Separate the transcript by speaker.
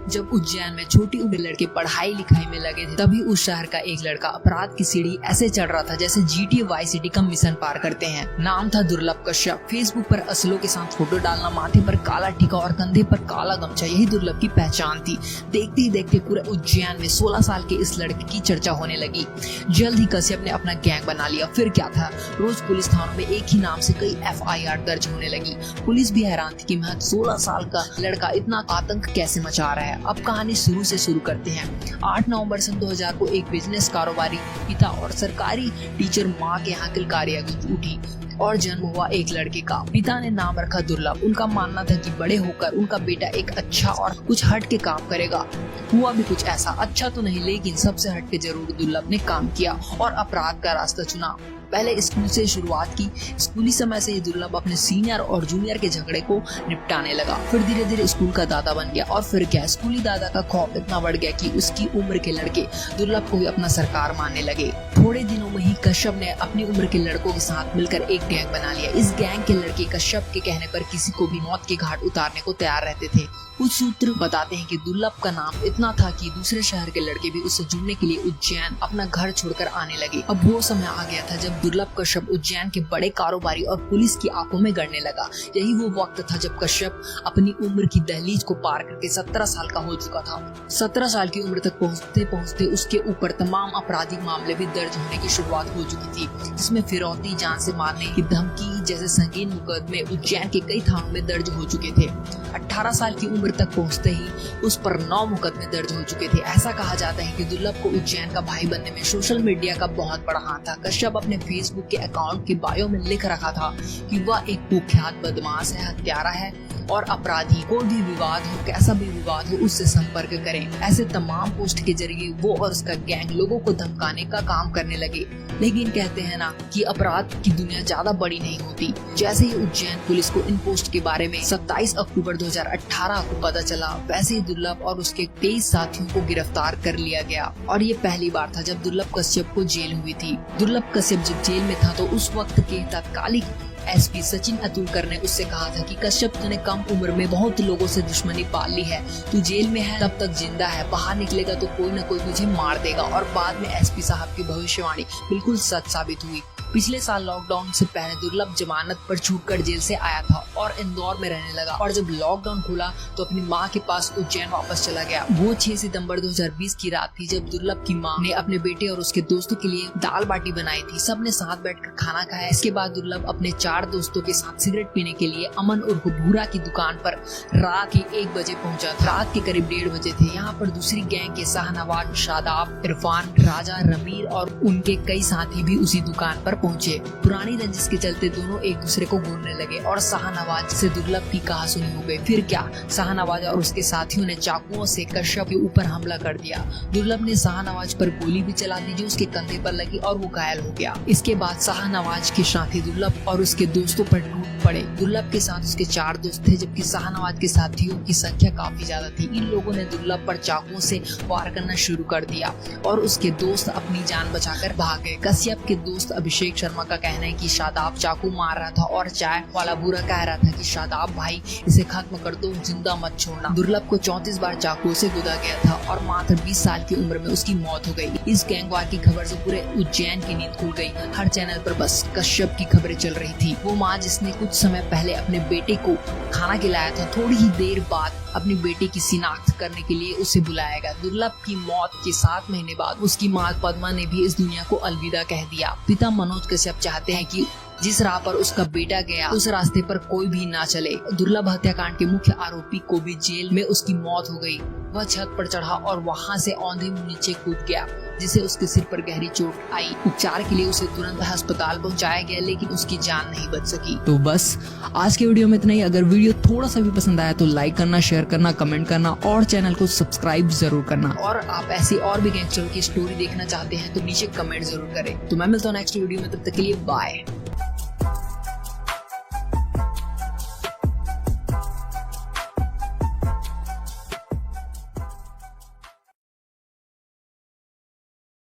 Speaker 1: जब उज्जैन में छोटी उम्र लड़के पढ़ाई लिखाई में लगे थे, तभी उस शहर का एक लड़का अपराध की सीढ़ी ऐसे चढ़ रहा था जैसे GTA वाई सिटी का मिशन पार करते हैं। नाम था दुर्लभ कश्यप। फेसबुक पर असलों के साथ फोटो डालना, माथे पर काला टीका और कंधे पर काला गमछा, यही दुर्लभ की पहचान थी। देखते ही देखते पूरे उज्जैन में 16 साल के इस लड़के की चर्चा होने लगी। जल्द ही कश्यप ने अपना गैंग बना लिया। फिर क्या था, रोज पुलिस थानों में एक ही नाम से कई FIR दर्ज होने लगी। पुलिस भी हैरान थी कि महज 16 साल का लड़का इतना आतंक कैसे मचा रहा है। अब कहानी शुरू से शुरू करते हैं। 8 नवंबर सन 2000 को एक बिजनेस कारोबारी पिता और सरकारी टीचर माँ के यहाँ किलकारी आग उठी और जन्म हुआ एक लड़के का। पिता ने नाम रखा दुर्लभ। उनका मानना था कि बड़े होकर उनका बेटा एक अच्छा और कुछ हट के काम करेगा। हुआ भी कुछ ऐसा, अच्छा तो नहीं लेकिन सबसे हट के जरूर दुर्लभ ने काम किया और अपराध का रास्ता चुना। पहले स्कूल से शुरुआत की। स्कूली समय से ही दुर्लभ अपने सीनियर और जूनियर के झगड़े को निपटाने लगा। फिर धीरे धीरे स्कूल का दादा बन गया और फिर क्या, स्कूली दादा का खौफ इतना बढ़ गया कि उसकी उम्र के लड़के दुर्लभ को भी अपना सरकार मानने लगे। थोड़े दिनों में ही कश्यप ने अपनी उम्र के लड़कों के साथ मिलकर एक गैंग बना लिया। इस गैंग के लड़के कश्यप के कहने पर किसी को भी मौत के घाट उतारने को तैयार रहते थे। कुछ सूत्र बताते हैं कि दुर्लभ का नाम इतना था कि दूसरे शहर के लड़के भी उससे जुड़ने के लिए उज्जैन अपना घर छोड़कर आने लगे। अब वो समय आ गया था जब दुर्लभ कश्यप उज्जैन के बड़े कारोबारी और पुलिस की आंखों में गड़ने लगा। यही वो वक्त था जब कश्यप अपनी उम्र की दहलीज को पार करके 17 साल का हो चुका था। 17 साल की उम्र तक पहुँचते पहुँचते उसके ऊपर तमाम आपराधिक मामले भी दर्ज होने की शुरुआत हो चुकी थी, जिसमें फिरौती, जान से मारने की धमकी जैसे संगीन मुकदमे उज्जैन के कई थानों में दर्ज हो चुके थे। 18 साल की उम्र तक पहुंचते ही उस पर 9 मुकदमे दर्ज हो चुके थे। ऐसा कहा जाता है कि दुर्लभ को उज्जैन का भाई बनने में सोशल मीडिया का बहुत बड़ा हाथ था। कश्यप अपने फेसबुक के अकाउंट के बायो में लिख रखा था कि वह एक कुख्यात बदमाश है, हत्यारा है और अपराधी। कोई भी विवाद हो, कैसा भी विवाद हो, उससे संपर्क करें। ऐसे तमाम पोस्ट के जरिए वो और उसका गैंग लोगों को धमकाने का काम करने लगे। लेकिन कहते हैं ना कि अपराध की दुनिया ज्यादा बड़ी नहीं होती। जैसे ही उज्जैन पुलिस को इन पोस्ट के बारे में 27 अक्टूबर 2018 को पता चला, वैसे ही दुर्लभ और उसके 23 साथियों को गिरफ्तार कर लिया गया। और ये पहली बार था जब दुर्लभ कश्यप को जेल हुई थी। दुर्लभ कश्यप जब जेल में था तो उस वक्त के तत्कालिक SP सचिन अतुलकर ने उससे कहा था कि कश्यप, तूने कम उम्र में बहुत लोगों से दुश्मनी पाल ली है, तू जेल में है तब तक जिंदा है, बाहर निकलेगा तो कोई न कोई तुझे मार देगा। और बाद में SP साहब की भविष्यवाणी बिल्कुल सच साबित हुई। पिछले साल लॉकडाउन से पहले दुर्लभ जमानत पर छूटकर जेल से आया था और इंदौर में रहने लगा और जब लॉकडाउन खुला तो अपनी माँ के पास उज्जैन वापस चला गया। वो 6 सितंबर 2020 की रात थी जब दुर्लभ की माँ ने अपने बेटे और उसके दोस्तों के लिए दाल बाटी बनाई थी। सबने साथ बैठकर खाना खाया। इसके बाद दुर्लभ अपने 4 दोस्तों के साथ सिगरेट पीने के लिए अमन उर्फ भूरा की दुकान पर रात के 1 बजे पहुंचा। रात के करीब 1:30 बजे थे। यहाँ पर दूसरी गैंग के शाहनवाज, शादाब, इरफान, राजा, रमीर और उनके कई साथी भी उसी दुकान पर पहुंचे। पुरानी रंजिश के चलते दोनों एक दूसरे को घूरने लगे और शाहनवाज से दुर्लभ की कहासुनी हो गई। फिर क्या, शाहनवाज और उसके साथियों ने चाकुओं से कश्यप के ऊपर हमला कर दिया। दुर्लभ ने शाहनवाज पर गोली भी चला दी जो उसके कंधे पर लगी और वो घायल हो गया। इसके बाद शाहनवाज के साथी दुर्लभ और उसके दोस्तों पर टूट पड़े। दुर्लभ के साथ उसके 4 दोस्त थे जबकि शाहनवाज के साथियों की संख्या काफी ज्यादा थी। इन लोगों ने दुर्लभ पर चाकुओं से वार करना शुरू कर दिया और उसके दोस्त अपनी जान बचाकर भाग गए। कश्यप के दोस्त अभिषेक शर्मा का कहना है कि शादाब चाकू मार रहा था और चाय वाला बुरा कह रहा था कि शादाब भाई, इसे खत्म कर दो, जिंदा मत छोड़ना। दुर्लभ को 34 बार चाकू से गुदा गया था और मात्र 20 साल की उम्र में उसकी मौत हो गई। इस गैंगवार की खबर से पूरे उज्जैन की नींद खुल गई। हर चैनल पर बस कश्यप की खबरें चल रही थी। वो माँ जिसने कुछ समय पहले अपने बेटे को खाना खिलाया था, थोड़ी ही देर बाद अपनी बेटी की शिनाख्त करने के लिए उसे बुलाया गया। दुर्लभ की मौत के 7 महीने बाद उसकी माँ पद्मा ने भी इस दुनिया को अलविदा कह दिया। पिता मनोज कश्यप चाहते हैं कि जिस राह पर उसका बेटा गया उस रास्ते पर कोई भी ना चले। दुर्लभ हत्याकांड के मुख्य आरोपी को भी जेल में उसकी मौत हो गई। वह छत पर चढ़ा और वहां से औंधे मुंह नीचे कूद गया, जिसे उसके सिर पर गहरी चोट आई। उपचार के लिए उसे तुरंत अस्पताल पहुंचाया गया लेकिन उसकी जान नहीं बच सकी। तो बस आज के वीडियो में इतना ही। अगर वीडियो थोड़ा सा भी पसंद आया तो लाइक करना, शेयर करना, कमेंट करना और चैनल को सब्सक्राइब जरूर करना। और आप ऐसी और भी गैंगस्टर की स्टोरी देखना चाहते हैं तो नीचे कमेंट जरूर करें। तो मैं मिलता हूँ नेक्स्ट वीडियो में, तब तक के लिए बाय।